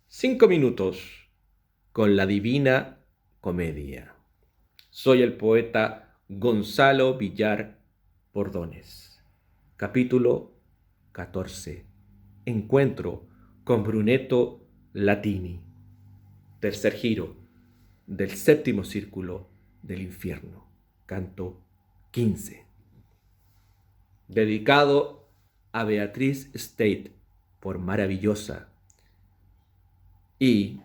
5 minutos con la Divina Comedia. Soy el poeta Gonzalo Villar Bordones. Capítulo 14. Encuentro con Brunetto Latini. Tercer giro del séptimo círculo del infierno. Canto 15. Dedicado a Beatriz State por maravillosa y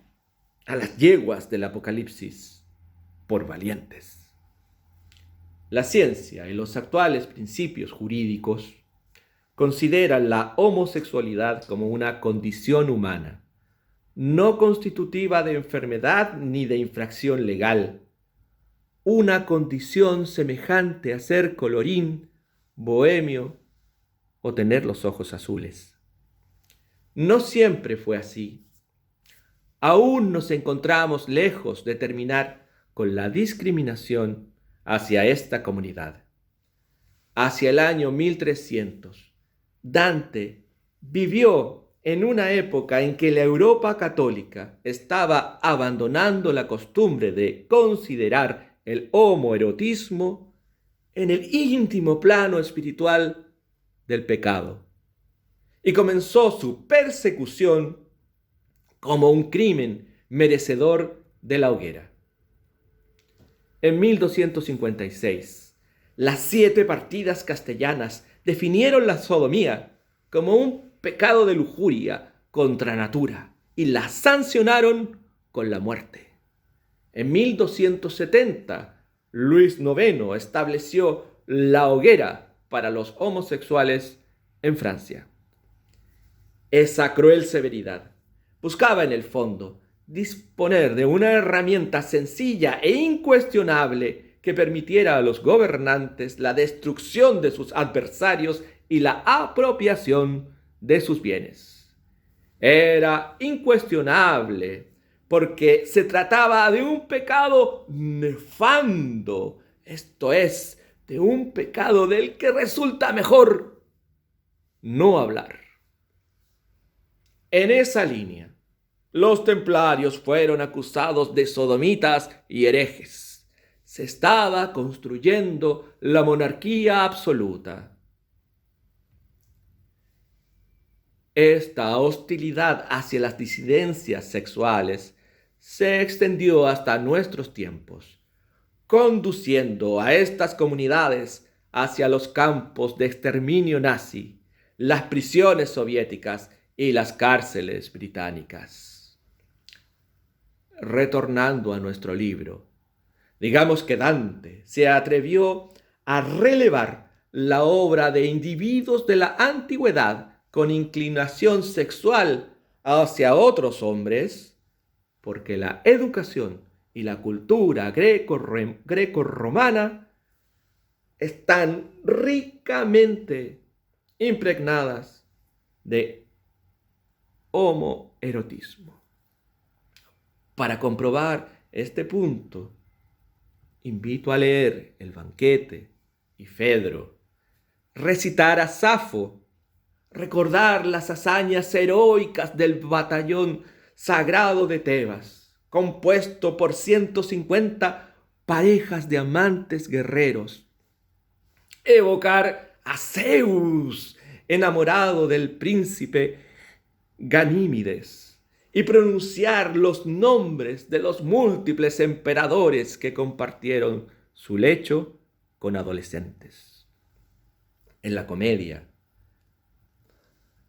a las yeguas del Apocalipsis por valientes. La ciencia y los actuales principios jurídicos consideran la homosexualidad como una condición humana, no constitutiva de enfermedad ni de infracción legal, una condición semejante a ser colorín, bohemio o tener los ojos azules. No siempre fue así. Aún nos encontramos lejos de terminar con la discriminación hacia esta comunidad. Hacia el año 1300, Dante vivió en una época en que la Europa católica estaba abandonando la costumbre de considerar el homoerotismo en el íntimo plano espiritual del pecado, y comenzó su persecución como un crimen merecedor de la hoguera. En 1256, las 7 partidas castellanas definieron la sodomía como un pecado de lujuria contra natura y la sancionaron con la muerte. En 1270, Luis IX estableció la hoguera para los homosexuales en Francia. Esa cruel severidad buscaba en el fondo disponer de una herramienta sencilla e incuestionable que permitiera a los gobernantes la destrucción de sus adversarios y la apropiación de sus bienes. Era incuestionable porque se trataba de un pecado nefando, esto es, de un pecado del que resulta mejor no hablar. En esa línea, los templarios fueron acusados de sodomitas y herejes. Se estaba construyendo la monarquía absoluta. Esta hostilidad hacia las disidencias sexuales se extendió hasta nuestros tiempos, conduciendo a estas comunidades hacia los campos de exterminio nazi, las prisiones soviéticas y las cárceles británicas. Retornando a nuestro libro, digamos que Dante se atrevió a relevar la obra de individuos de la antigüedad con inclinación sexual hacia otros hombres, porque la educación y la cultura greco-romana están ricamente impregnadas de homoerotismo. Para comprobar este punto, invito a leer El Banquete y Fedro, recitar a Safo, recordar las hazañas heroicas del batallón sagrado de Tebas, compuesto por 150 parejas de amantes guerreros, evocar a Zeus, enamorado del príncipe Ganímedes, y pronunciar los nombres de los múltiples emperadores que compartieron su lecho con adolescentes. En la comedia,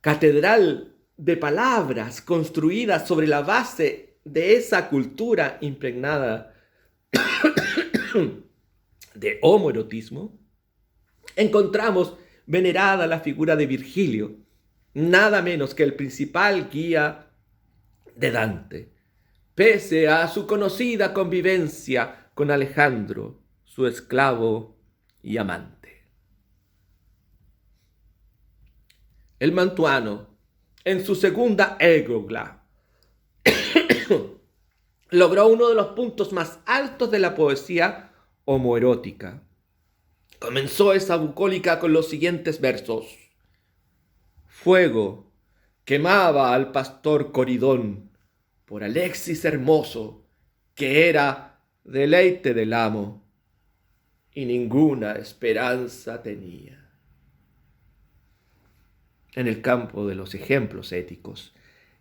catedral de palabras construidas sobre la base de esa cultura impregnada de homoerotismo, encontramos venerada la figura de Virgilio, nada menos que el principal guía de Dante, pese a su conocida convivencia con Alejandro, su esclavo y amante. El mantuano, en su segunda égloga, logró uno de los puntos más altos de la poesía homoerótica. Comenzó esa bucólica con los siguientes versos: fuego quemaba al pastor Coridón, por Alexis hermoso, que era deleite del amo, y ninguna esperanza tenía. En el campo de los ejemplos éticos,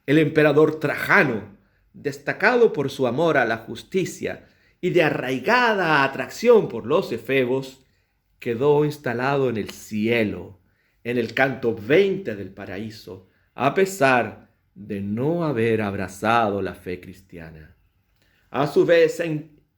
el emperador Trajano, destacado por su amor a la justicia y de arraigada atracción por los efebos, quedó instalado en el cielo, en el canto 20 del paraíso, a pesar de no haber abrazado la fe cristiana. A su vez,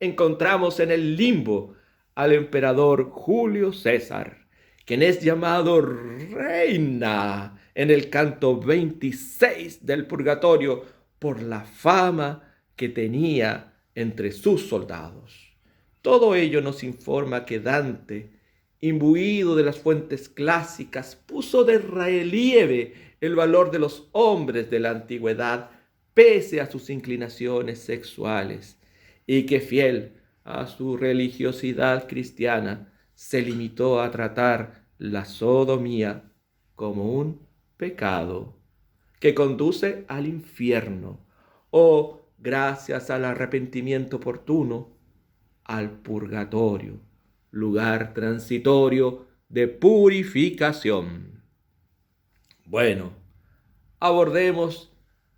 encontramos en el limbo al emperador Julio César, quien es llamado reina en el canto 26 del purgatorio por la fama que tenía entre sus soldados. Todo ello nos informa que Dante, imbuido de las fuentes clásicas, puso de relieve el valor de los hombres de la antigüedad pese a sus inclinaciones sexuales, y que fiel a su religiosidad cristiana se limitó a tratar la sodomía como un pecado que conduce al infierno o, gracias al arrepentimiento oportuno, al purgatorio, lugar transitorio de purificación. Bueno, abordemos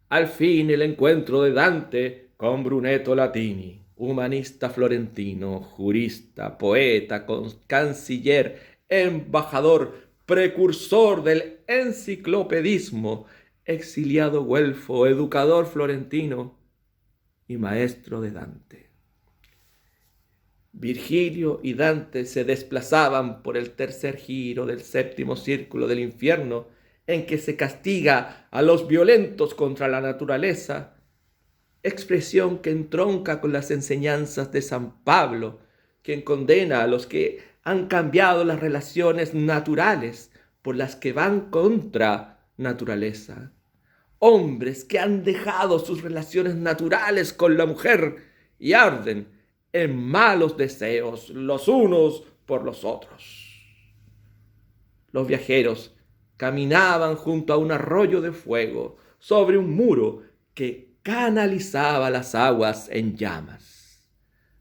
al fin el encuentro de Dante con Brunetto Latini, humanista florentino, jurista, poeta, canciller, embajador, precursor del enciclopedismo, exiliado güelfo, educador florentino y maestro de Dante. Virgilio y Dante se desplazaban por el tercer giro del séptimo círculo del infierno, en que se castiga a los violentos contra la naturaleza, expresión que entronca con las enseñanzas de San Pablo, quien condena a los que han cambiado las relaciones naturales por las que van contra naturaleza. Hombres que han dejado sus relaciones naturales con la mujer y arden en malos deseos los unos por los otros. Los viajeros caminaban junto a un arroyo de fuego sobre un muro que canalizaba las aguas en llamas.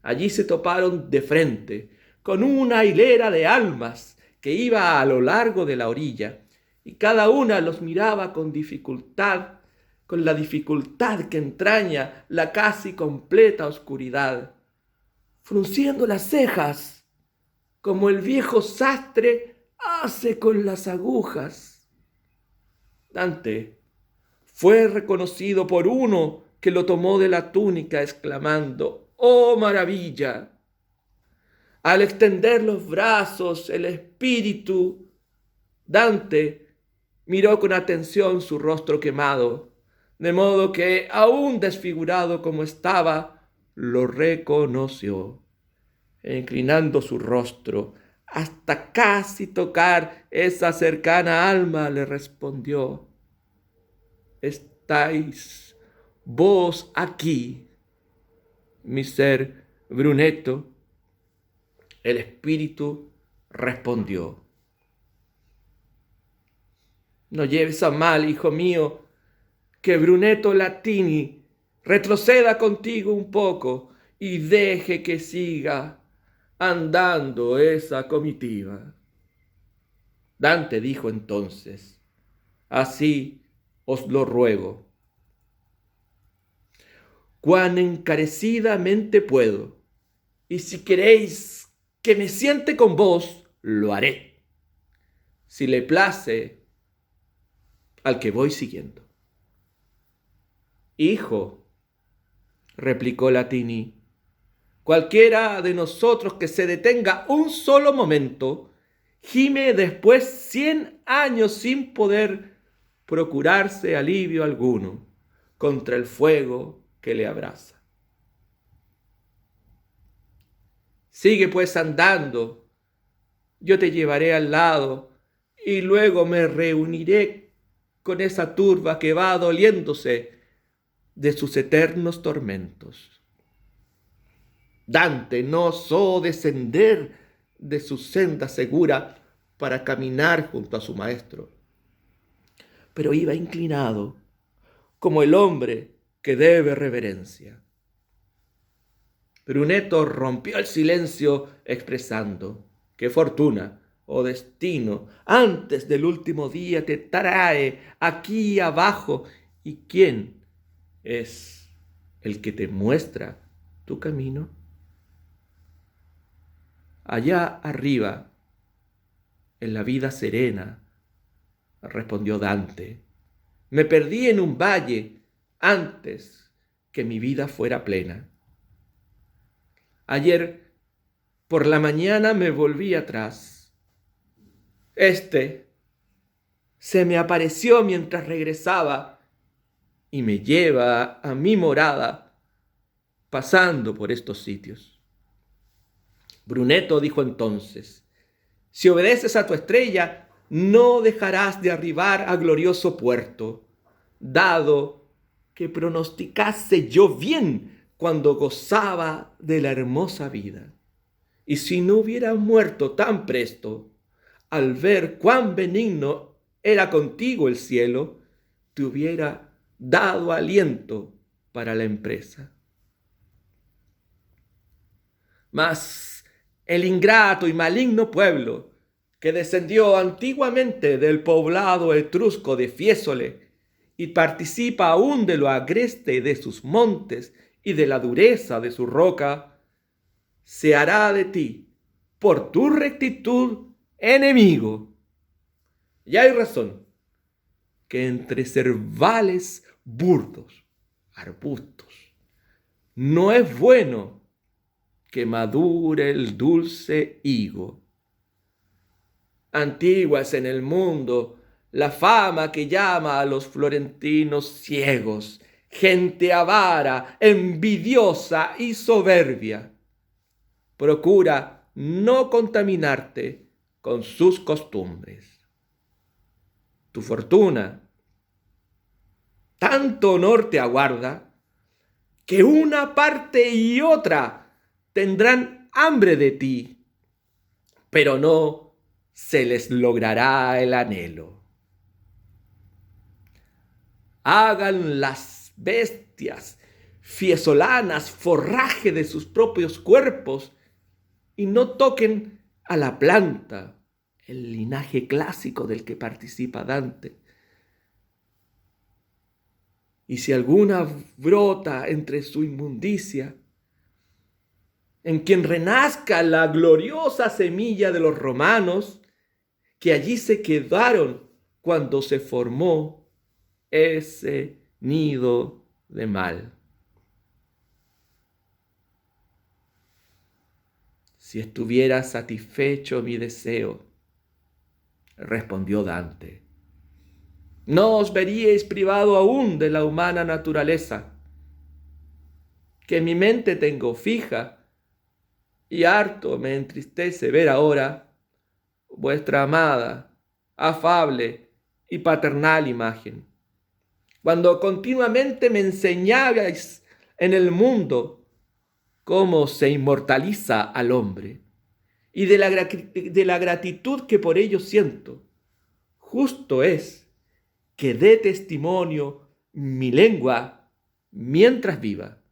Allí se toparon de frente con una hilera de almas que iba a lo largo de la orilla, y cada una los miraba con dificultad, con la dificultad que entraña la casi completa oscuridad, frunciendo las cejas, como el viejo sastre hace con las agujas. Dante fue reconocido por uno que lo tomó de la túnica, exclamando: ¡Oh maravilla! Al extender los brazos, el espíritu, Dante miró con atención su rostro quemado, de modo que, aún desfigurado como estaba, lo reconoció. E inclinando su rostro hasta casi tocar esa cercana alma, le respondió: ¿estáis vos aquí, mi ser Brunetto? El espíritu respondió: no lleves a mal, hijo mío, que Brunetto Latini retroceda contigo un poco y deje que siga andando esa comitiva. Dante dijo entonces: así os lo ruego. Cuán encarecidamente puedo, y si queréis que me siente con vos, lo haré, si le place al que voy siguiendo. Hijo, replicó Latini, cualquiera de nosotros que se detenga un solo momento, gime después 100 años sin poder procurarse alivio alguno contra el fuego que le abraza. Sigue pues andando, yo te llevaré al lado y luego me reuniré con esa turba que va doliéndose de sus eternos tormentos. Dante no osó descender de su senda segura para caminar junto a su maestro, pero iba inclinado, como el hombre que debe reverencia. Brunetto rompió el silencio expresando: qué fortuna o destino antes del último día te trae aquí abajo, y quién es el que te muestra tu camino. Allá arriba, en la vida serena, respondió Dante, me perdí en un valle antes que mi vida fuera plena. Ayer por la mañana me volví atrás. Se me apareció mientras regresaba y me lleva a mi morada pasando por estos sitios. Brunetto dijo entonces: si obedeces a tu estrella, no dejarás de arribar a glorioso puerto, dado que pronosticase yo bien cuando gozaba de la hermosa vida. Y si no hubiera muerto tan presto, al ver cuán benigno era contigo el cielo, te hubiera dado aliento para la empresa. Mas el ingrato y maligno pueblo, que descendió antiguamente del poblado etrusco de Fiesole y participa aún de lo agreste de sus montes y de la dureza de su roca, se hará de ti, por tu rectitud, enemigo. Y hay razón que entre cervales burdos, arbustos, no es bueno que madure el dulce higo. Antigua es en el mundo la fama que llama a los florentinos ciegos, gente avara, envidiosa y soberbia. Procura no contaminarte con sus costumbres. Tu fortuna tanto honor te aguarda que una parte y otra tendrán hambre de ti, pero no se les logrará el anhelo. Hagan las bestias fiesolanas forraje de sus propios cuerpos y no toquen a la planta, el linaje clásico del que participa Dante. Y si alguna brota entre su inmundicia, en quien renazca la gloriosa semilla de los romanos, que allí se quedaron cuando se formó ese nido de mal. Si estuviera satisfecho mi deseo, respondió Dante, no os veríais privado aún de la humana naturaleza, que mi mente tengo fija, y harto me entristece ver ahora vuestra amada, afable y paternal imagen, cuando continuamente me enseñabais en el mundo cómo se inmortaliza al hombre, y de la gratitud que por ello siento. Justo es que dé testimonio mi lengua mientras viva.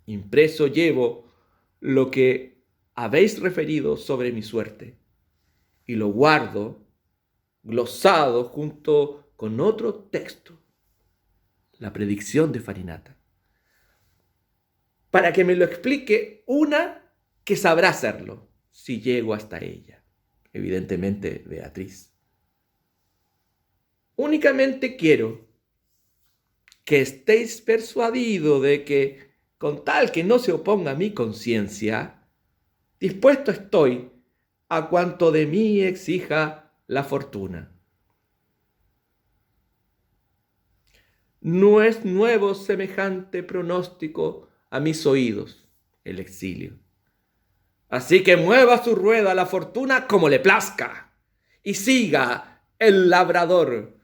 Impreso llevo lo que habéis referido sobre mi suerte, y lo guardo glosado junto con otro texto, la predicción de Farinata, para que me lo explique una que sabrá hacerlo, si llego hasta ella, evidentemente Beatriz. Únicamente quiero que estéis persuadido de que, con tal que no se oponga a mi conciencia, dispuesto estoy a cuanto de mí exija la fortuna. No es nuevo semejante pronóstico a mis oídos, el exilio. Así que mueva su rueda la fortuna como le plazca, y siga el labrador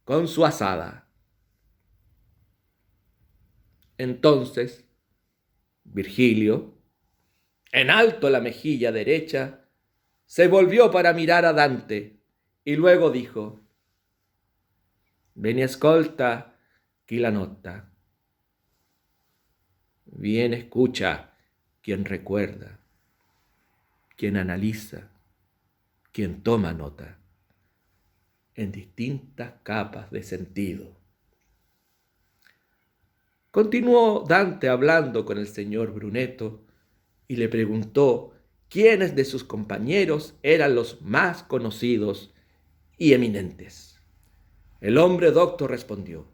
con su azada. Entonces, Virgilio, en alto la mejilla derecha, se volvió para mirar a Dante, y luego dijo: «Bene ascolta chi la nota, Bien escucha quien recuerda, quien analiza, quien toma nota, en distintas capas de sentido. Continuó Dante hablando con el señor Brunetto y le preguntó quiénes de sus compañeros eran los más conocidos y eminentes. El hombre docto respondió: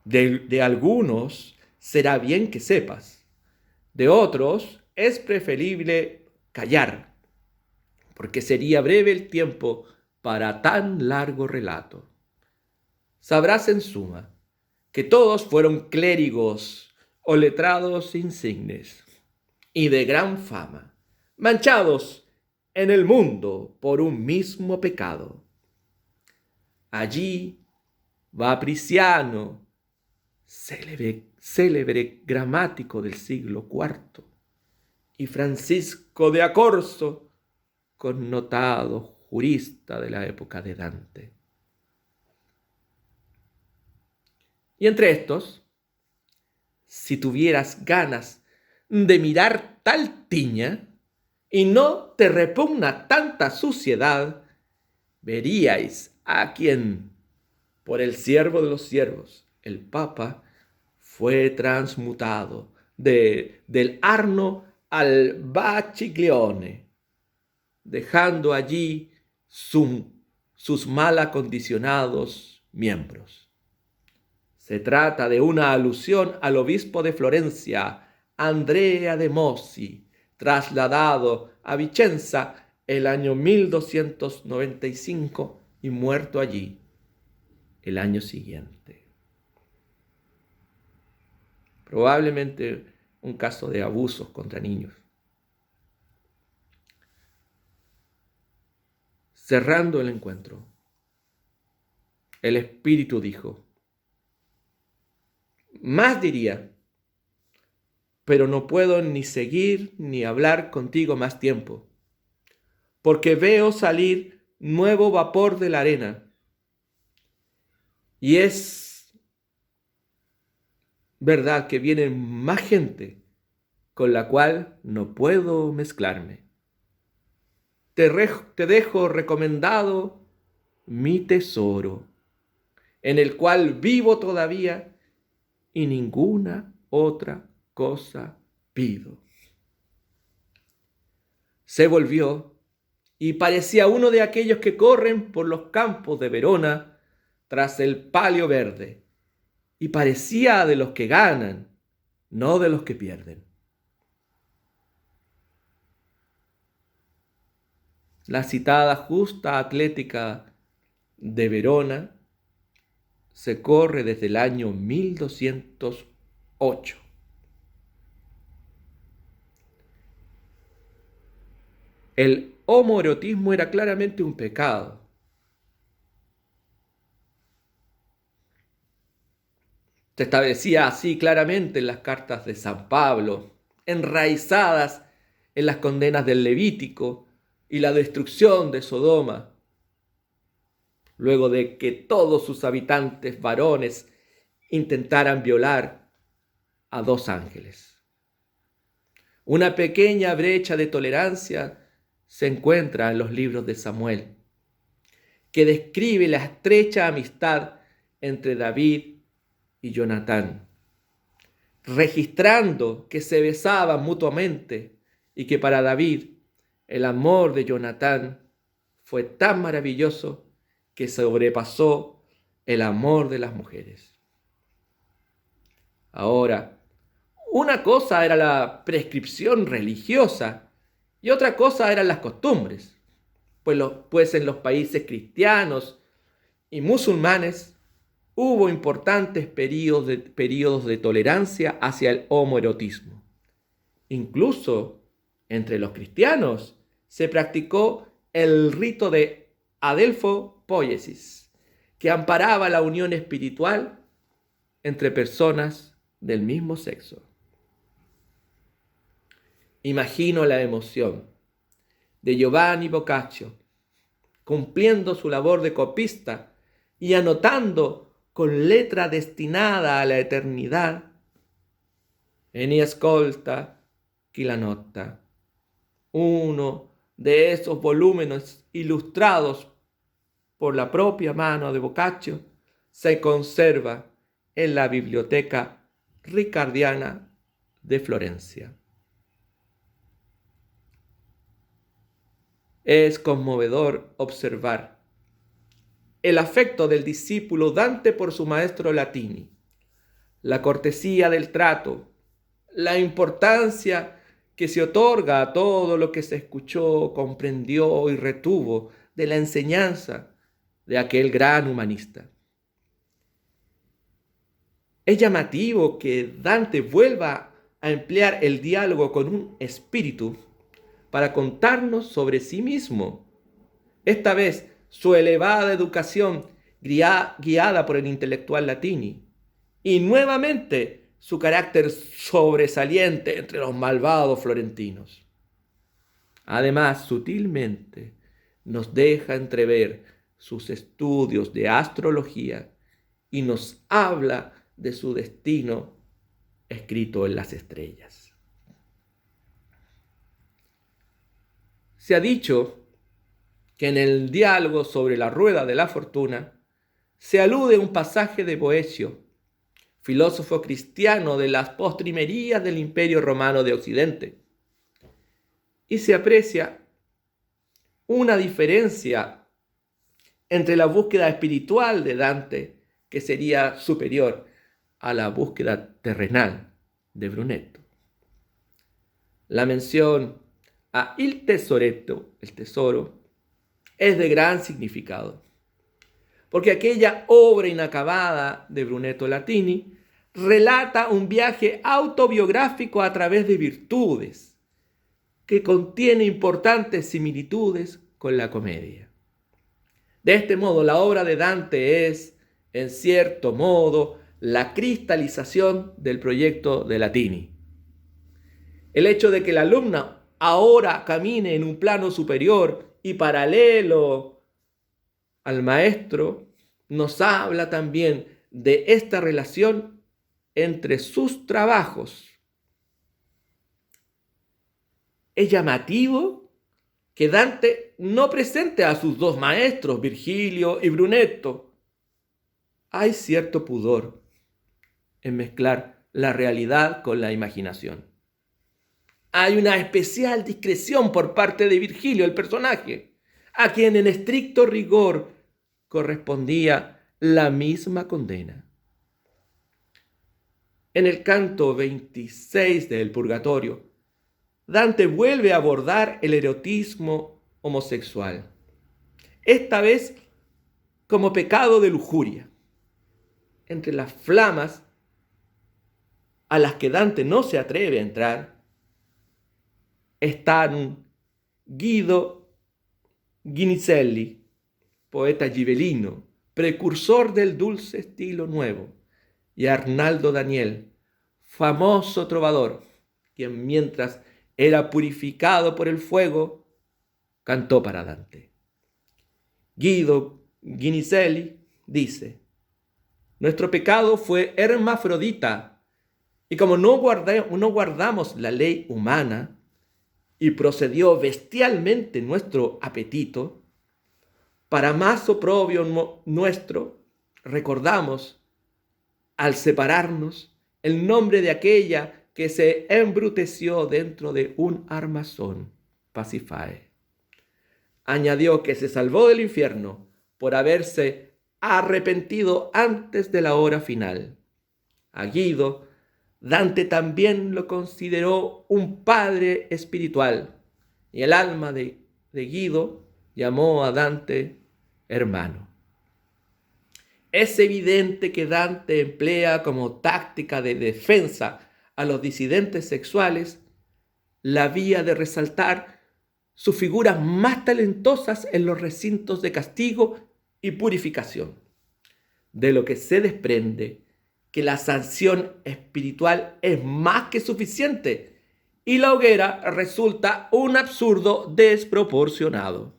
de algunos será bien que sepas, de otros es preferible callar, porque sería breve el tiempo para tan largo relato. Sabrás en suma que todos fueron clérigos o letrados insignes y de gran fama, manchados en el mundo por un mismo pecado. Allí va Prisciano, célebre gramático del siglo IV, y Francisco de Acorso, connotado jurista de la época de Dante. Y entre estos, si tuvieras ganas de mirar tal tiña y no te repugna tanta suciedad, veríais a quien, por el siervo de los siervos, el Papa, fue transmutado del Arno al Baciglione, dejando allí sus mal acondicionados miembros. Se trata de una alusión al obispo de Florencia, Andrea de Mossi, trasladado a Vicenza el año 1295 y muerto allí el año siguiente. Probablemente un caso de abusos contra niños. Cerrando el encuentro, el Espíritu dijo: más diría, pero no puedo ni seguir ni hablar contigo más tiempo, porque veo salir nuevo vapor de la arena, y es verdad que viene más gente con la cual no puedo mezclarme. Te dejo recomendado mi tesoro, en el cual vivo todavía y ninguna otra cosa pido. Se volvió y parecía uno de aquellos que corren por los campos de Verona tras el palio verde, y parecía de los que ganan, no de los que pierden. La citada justa atlética de Verona se corre desde el año 1208. El homoerotismo era claramente un pecado. Se establecía así claramente en las cartas de San Pablo, enraizadas en las condenas del Levítico y la destrucción de Sodoma, luego de que todos sus habitantes varones intentaran violar a 2 ángeles. Una pequeña brecha de tolerancia se encuentra en los libros de Samuel, que describe la estrecha amistad entre David y Jonatán, registrando que se besaban mutuamente y que para David el amor de Jonatán fue tan maravilloso que sobrepasó el amor de las mujeres. Ahora, una cosa era la prescripción religiosa y otra cosa eran las costumbres, pues en los países cristianos y musulmanes hubo importantes periodos de tolerancia hacia el homoerotismo. Incluso entre los cristianos se practicó el rito de Adelpho Poiesis, que amparaba la unión espiritual entre personas del mismo sexo. Imagino la emoción de Giovanni Boccaccio cumpliendo su labor de copista y anotando con letra destinada a la eternidad Eni ascolta chi la nota, uno de esos volúmenes ilustrados por la propia mano de Boccaccio, se conserva en la Biblioteca Ricardiana de Florencia. Es conmovedor observar el afecto del discípulo Dante por su maestro Latini, la cortesía del trato, la importancia que se otorga a todo lo que se escuchó, comprendió y retuvo de la enseñanza de aquel gran humanista. Es llamativo que Dante vuelva a emplear el diálogo con un espíritu para contarnos sobre sí mismo. Esta vez su elevada educación guiada por el intelectual Latini y nuevamente su carácter sobresaliente entre los malvados florentinos. Además, sutilmente nos deja entrever sus estudios de astrología y nos habla de su destino escrito en las estrellas. Se ha dicho que en el diálogo sobre la rueda de la fortuna se alude a un pasaje de Boecio, filósofo cristiano de las postrimerías del Imperio Romano de Occidente, y se aprecia una diferencia entre la búsqueda espiritual de Dante, que sería superior a la búsqueda terrenal de Brunetto. La mención a il tesoretto, el tesoro, es de gran significado, porque aquella obra inacabada de Brunetto Latini relata un viaje autobiográfico a través de virtudes, que contiene importantes similitudes con la comedia. De este modo, la obra de Dante es, en cierto modo, la cristalización del proyecto de Latini. El hecho de que el alumno ahora camine en un plano superior y paralelo al maestro nos habla también de esta relación entre sus trabajos. Es llamativo que Dante no presente a sus dos maestros, Virgilio y Brunetto. Hay cierto pudor en mezclar la realidad con la imaginación. Hay una especial discreción por parte de Virgilio, el personaje, a quien en estricto rigor correspondía la misma condena. En el canto 26 del Purgatorio, Dante vuelve a abordar el erotismo homosexual, esta vez como pecado de lujuria. Entre las flamas a las que Dante no se atreve a entrar están Guido Guinizelli, poeta gibelino, precursor del dulce estilo nuevo, y Arnaldo Daniel, famoso trovador, quien mientras era purificado por el fuego, cantó para Dante. Guido Guinizelli dice: nuestro pecado fue hermafrodita, y como no guardamos la ley humana, y procedió bestialmente nuestro apetito, para más oprobio nuestro, recordamos, al separarnos, el nombre de aquella que se embruteció dentro de un armazón, Pasifae. Añadió que se salvó del infierno por haberse arrepentido antes de la hora final. A Guido, Dante también lo consideró un padre espiritual, y el alma de Guido llamó a Dante hermano. Es evidente que Dante emplea como táctica de defensa a los disidentes sexuales la vía de resaltar sus figuras más talentosas en los recintos de castigo y purificación, de lo que se desprende que la sanción espiritual es más que suficiente y la hoguera resulta un absurdo desproporcionado.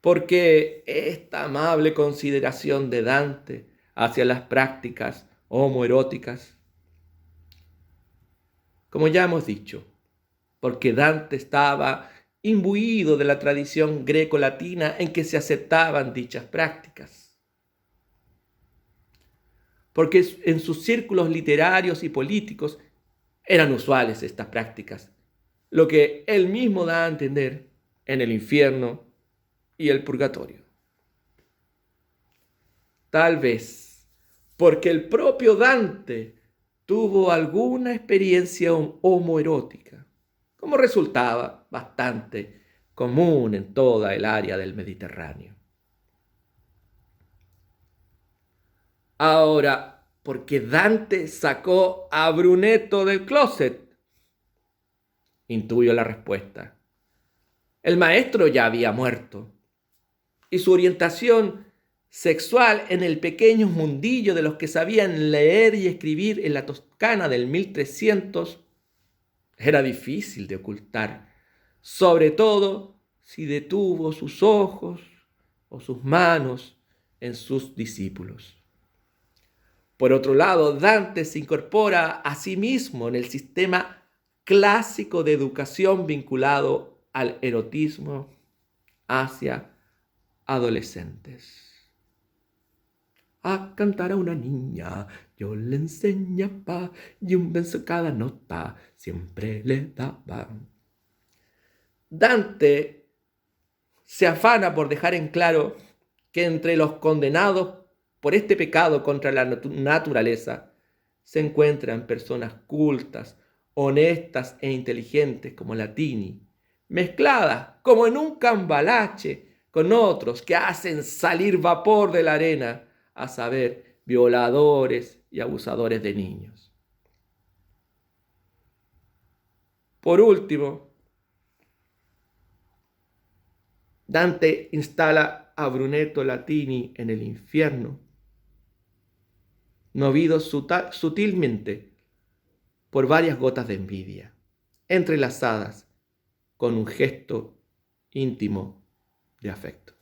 Porque esta amable consideración de Dante hacia las prácticas homoeróticas como ya hemos dicho, porque Dante estaba imbuido de la tradición greco-latina en que se aceptaban dichas prácticas. Porque en sus círculos literarios y políticos eran usuales estas prácticas, lo que él mismo da a entender en el infierno y el purgatorio. Tal vez porque el propio Dante tuvo alguna experiencia homoerótica, como resultaba bastante común en toda el área del Mediterráneo. Ahora, ¿por qué Dante sacó a Brunetto del closet? Intuyo la respuesta. El maestro ya había muerto y su orientación sexual en el pequeño mundillo de los que sabían leer y escribir en la Toscana del 1300 era difícil de ocultar, sobre todo si detuvo sus ojos o sus manos en sus discípulos. Por otro lado, Dante se incorpora a sí mismo en el sistema clásico de educación vinculado al erotismo hacia adolescentes. A cantar a una niña, yo le enseñaba y un beso cada nota siempre le daba. Dante se afana por dejar en claro que entre los condenados por este pecado contra la naturaleza se encuentran personas cultas, honestas e inteligentes como Latini, mezcladas como en un cambalache con otros que hacen salir vapor de la arena, a saber, violadores y abusadores de niños. Por último, Dante instala a Brunetto Latini en el infierno, movido sutilmente por varias gotas de envidia, entrelazadas con un gesto íntimo de afecto.